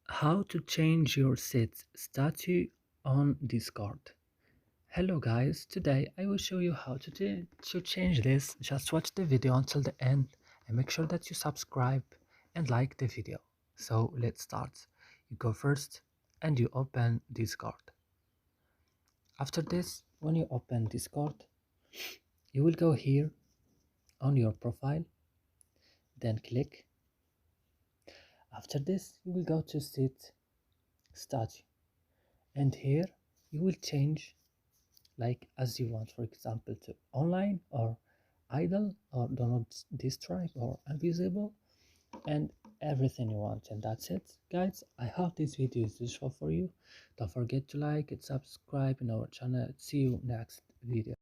How to change your set statue on Discord. Hello guys, today I will show you how to change this. Just watch the video until the end and make sure that you subscribe and like the video. So let's start. You go first and you open Discord. After this, when you open Discord, you will go here on your profile, then click. After this, you will go to set statue, and here you will change like as you want, for example, to online or idle or do not disturb or invisible, and everything you want. And that's it guys, I hope this video is useful for you. Don't forget to like and subscribe in our channel. See you next video.